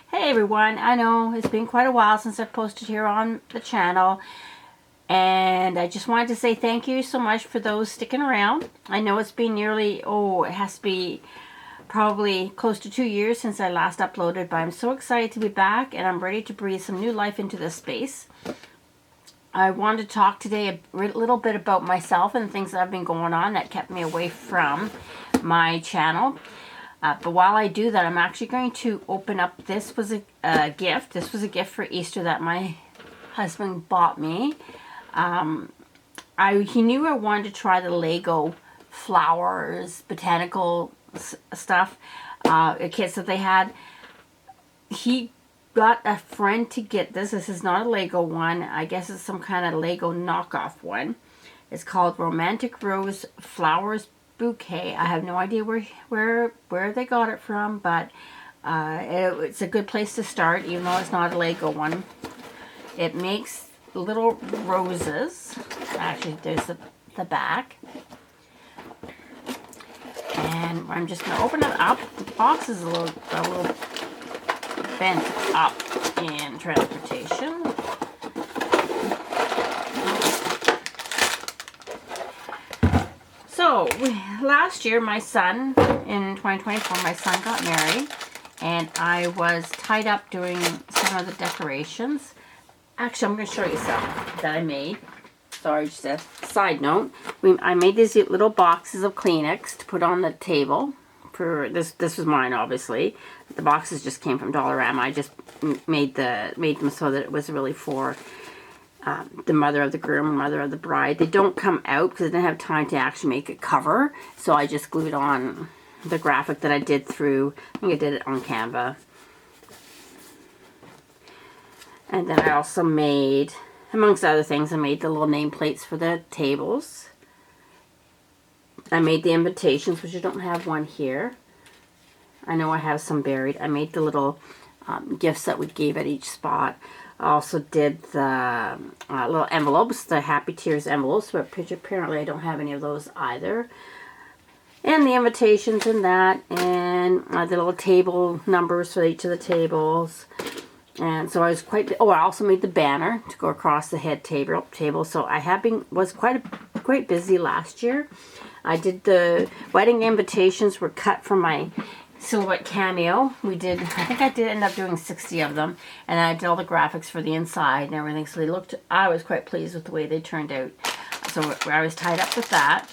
Hey everyone, I know it's been quite a while since I've posted here on the channel, and I just wanted to say thank you so much for those sticking around. I know it's been nearly, it has to be probably close to 2 years since I last uploaded, but I'm so excited to be back and I'm ready to breathe some new life into this space. I wanted to talk today a little bit about myself and things that have been going on that kept me away from my channel. But while I do that, I'm actually going to open up, this was a gift. This was a gift for Easter that my husband bought me. He knew I wanted to try the Lego flowers, botanical stuff, kits that they had. He got a friend to get this. This is not a Lego one. I guess it's some kind of Lego knockoff one. It's called Romantic Rose Flowers Bouquet. I have no idea where they got it from, but it's a good place to start, even though it's not a Lego one. It makes little roses. Actually, there's the back. And I'm just going to open it up. The box is a little bent up in transportation. So, last year, my son, in 2024, my son got married, and I was tied up doing some of the decorations. Actually, I'm going to show you some that I made. Sorry, just a side note. I made these little boxes of Kleenex to put on the table. For this was mine, obviously. The boxes just came from Dollarama. I just made them so that it was really for the mother of the groom and mother of the bride. They don't come out because I didn't have time to actually make a cover. So I just glued on the graphic that I did through, I think I did it on Canva. And then I also made, amongst other things, I made the little nameplates for the tables. I made the invitations, which I don't have one here. I know I have some buried. I made the little gifts that we gave at each spot. I also did the little envelopes, the Happy Tears envelopes, but apparently I don't have any of those either. And the invitations and that, and the little table numbers for each of the tables. And so I was I also made the banner to go across the head table. So I was quite busy last year. I did the wedding invitations were cut from my Silhouette Cameo. I think I did end up doing 60 of them, and I did all the graphics for the inside and everything, so I was quite pleased with the way they turned out. So I was tied up with that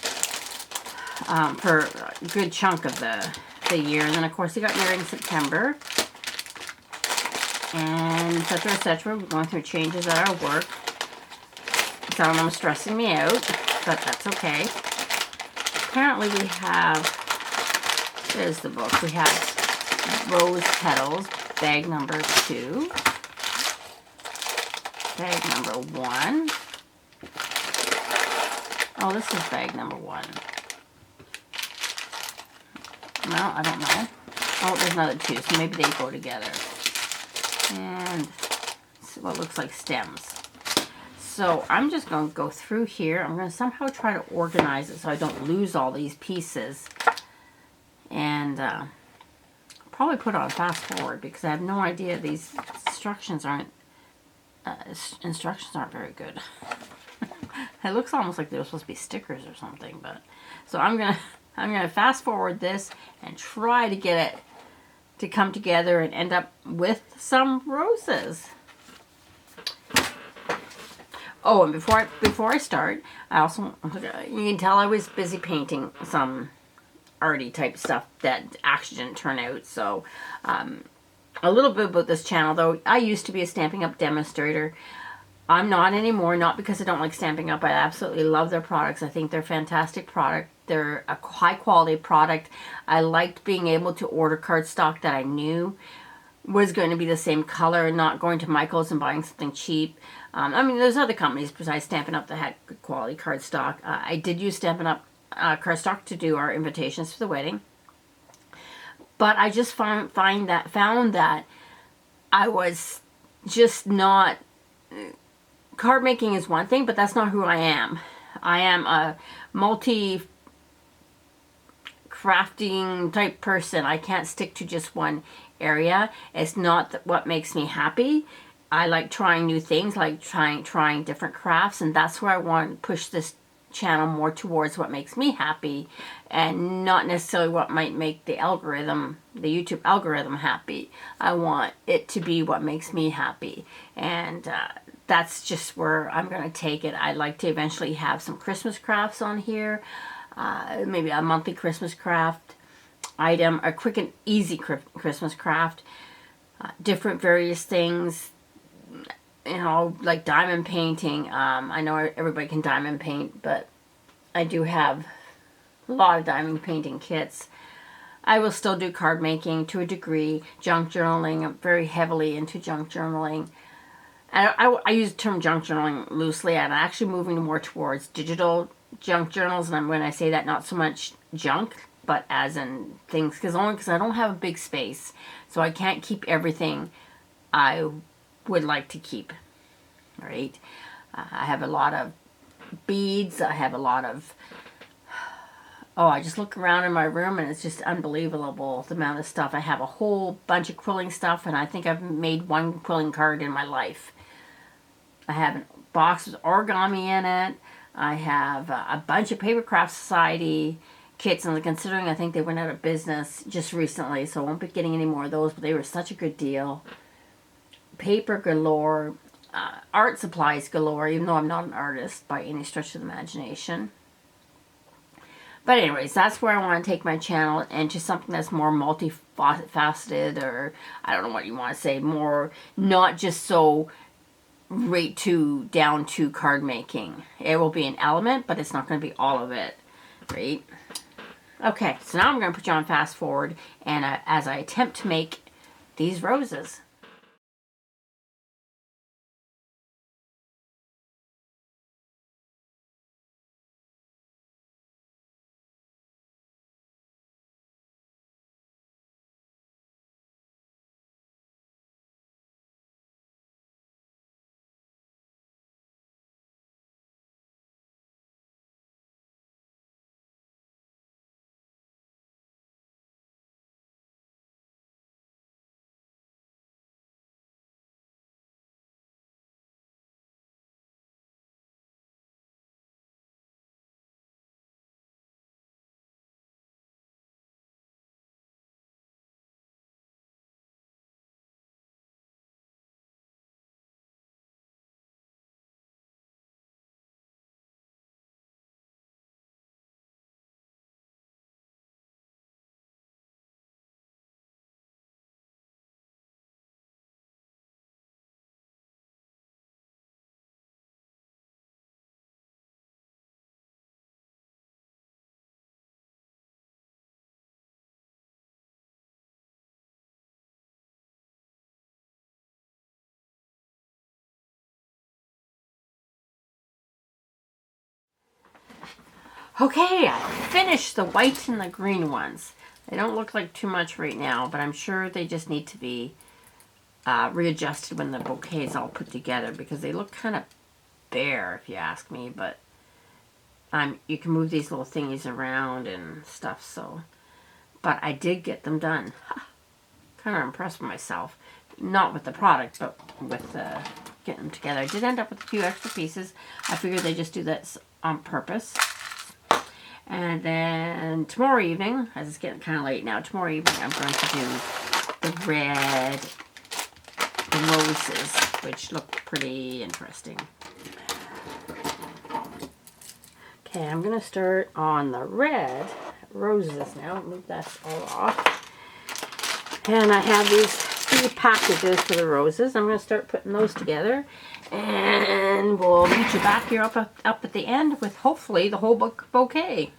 for a good chunk of the year, and then of course he got married in September, and etc, etc. We're going through changes at our work. Some of them are stressing me out, but that's okay. Apparently we have, there's the book. We have Rose Petals, bag number 2, bag number 1. Oh, this is bag number 1. No, I don't know. Oh, there's another 2, so maybe they go together. And what looks like stems. So I'm just going to go through here. I'm going to somehow try to organize it so I don't lose all these pieces. And probably put on fast forward because I have no idea. These instructions aren't very good. It looks almost like they're supposed to be stickers or something. But so I'm gonna fast forward this and try to get it to come together and end up with some roses. Oh, and before I start, I also, you can tell I was busy painting some arty type stuff that actually didn't turn out. So a little bit about this channel, though. I used to be a Stampin' Up! Demonstrator. I'm not anymore, not because I don't like Stampin' Up! I absolutely love their products. I think they're a fantastic product. They're a high quality product. I liked being able to order cardstock that I knew was going to be the same color and not going to Michael's and buying something cheap. I mean, there's other companies besides Stampin' Up! That had good quality cardstock. I did use Stampin' Up! Cardstock to do our invitations for the wedding, but I just found that I was just not. Card making is one thing, but that's not who I am. I am a crafting type person. I can't stick to just one area. It's not what makes me happy. I like trying new things, like trying different crafts, and that's where I want to push this channel more towards what makes me happy, and not necessarily what might make the algorithm, the YouTube algorithm, happy. I want it to be what makes me happy, and that's just where I'm going to take it. I'd like to eventually have some Christmas crafts on here, maybe a monthly Christmas craft item, a quick and easy Christmas craft, different various things, you know, like diamond painting. I know everybody can diamond paint, but I do have a lot of diamond painting kits. I will still do card making to a degree, junk journaling. I'm very heavily into junk journaling. I use the term junk journaling loosely. I'm actually moving more towards digital junk journals, and when I say that, not so much junk, but as in things, because I don't have a big space, so I can't keep everything I would like to keep, right? I have a lot of beads. I have a lot of, I just look around in my room and it's just unbelievable the amount of stuff. I have a whole bunch of quilling stuff, and I think I've made one quilling card in my life. I have a box with origami in it. I have a bunch of Paper Craft Society kits, and considering I think they went out of business just recently, so I won't be getting any more of those, but they were such a good deal. Paper galore, art supplies galore, even though I'm not an artist by any stretch of the imagination. But anyways, that's where I want to take my channel into something that's more multifaceted, or I don't know what you want to say, more not just so right to down to card making. It will be an element, but it's not going to be all of it, right? Okay, so now I'm going to put you on fast forward, and as I attempt to make these roses. Okay, I finished the white and the green ones. They don't look like too much right now, but I'm sure they just need to be readjusted when the bouquet is all put together, because they look kind of bare, if you ask me. But you can move these little thingies around and stuff, so. But I did get them done. Kind of impressed with myself. Not with the product, but with getting them together. I did end up with a few extra pieces. I figured they just do that on purpose. And then tomorrow evening, as it's getting kind of late now, tomorrow evening I'm going to do the red roses, which look pretty interesting. Okay, I'm going to start on the red roses now. Move that all off. And I have these 3 packages for the roses. I'm going to start putting those together. And we'll meet you back here up at the end with hopefully the whole bouquet.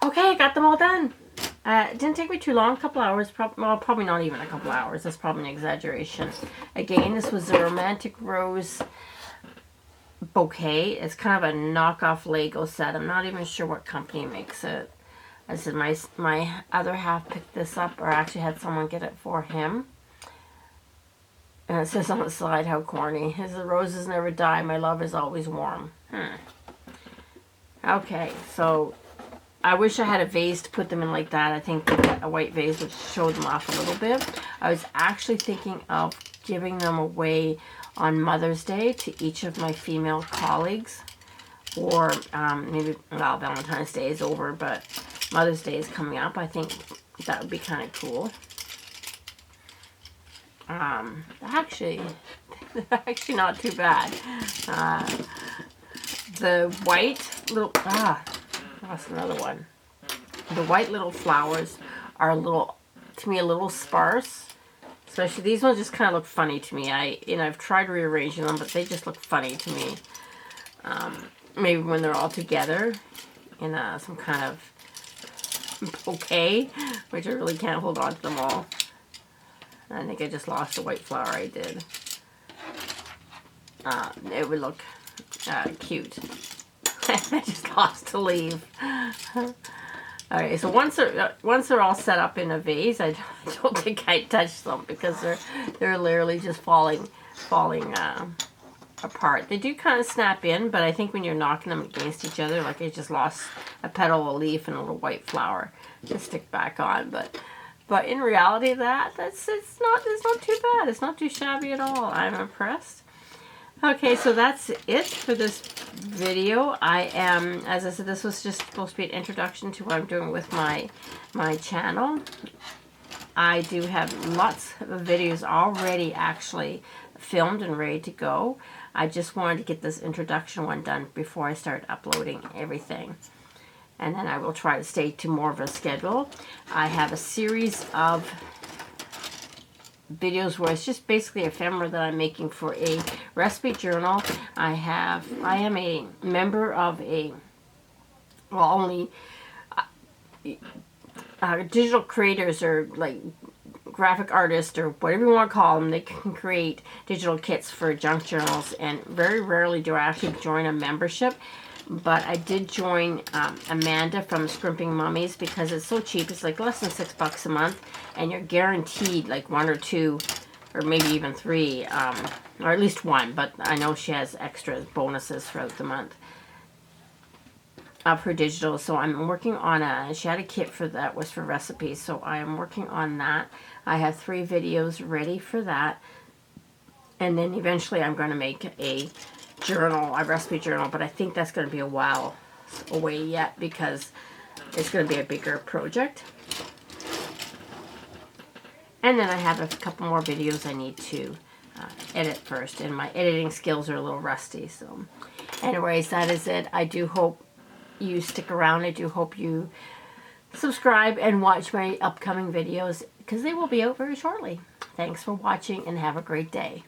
Okay, I got them all done. It didn't take me too long, a couple hours. Well, probably not even a couple hours. That's probably an exaggeration. Again, this was a Romantic Rose bouquet. It's kind of a knockoff Lego set. I'm not even sure what company makes it. I said my other half picked this up, or actually had someone get it for him. And it says on the side, how corny. His roses never die, my love is always warm. Okay, so I wish I had a vase to put them in like that. I think a white vase would show them off a little bit. I was actually thinking of giving them away on Mother's Day to each of my female colleagues. Or maybe, well, Valentine's Day is over, but Mother's Day is coming up. I think that would be kind of cool. Actually not too bad. The white little, lost another one. The white little flowers are to me, a little sparse. Especially these ones just kind of look funny to me. I've tried rearranging them, but they just look funny to me. Maybe when they're all together in some kind of bouquet, which I really can't hold on to them all. I think I just lost the white flower I did. It would look cute. I just lost a leaf. Alright, so once they're all set up in a vase, I don't think I touch them because they're literally just falling apart. They do kind of snap in, but I think when you're knocking them against each other, like I just lost a petal, a leaf, and a little white flower to stick back on. But in reality, it's not too bad. It's not too shabby at all. I'm impressed. Okay, so that's it for this video. As I said, this was just supposed to be an introduction to what I'm doing with my channel. I do have lots of videos already actually filmed and ready to go. I just wanted to get this introduction one done before I start uploading everything. And then I will try to stay to more of a schedule. I have a series of videos where it's just basically ephemera that I'm making for a recipe journal. I am a member of digital creators, or like graphic artists, or whatever you want to call them. They can create digital kits for junk journals, and very rarely do I actually join a membership. But I did join Amanda from Scrimping Mummies because it's so cheap. It's like less than $6 a month, and you're guaranteed like 1 or 2, or maybe even 3, or at least 1. But I know she has extra bonuses throughout the month of her digital. So I'm working on she had a kit for that, was for recipes. So I am working on that. I have 3 videos ready for that, and then eventually I'm going to make a recipe journal, but I think that's going to be a while away yet because it's going to be a bigger project. And then I have a couple more videos I need to edit first, and my editing skills are a little rusty. So anyways, that is it. I do hope you stick around. I do hope you subscribe and watch my upcoming videos because they will be out very shortly. Thanks for watching and have a great day.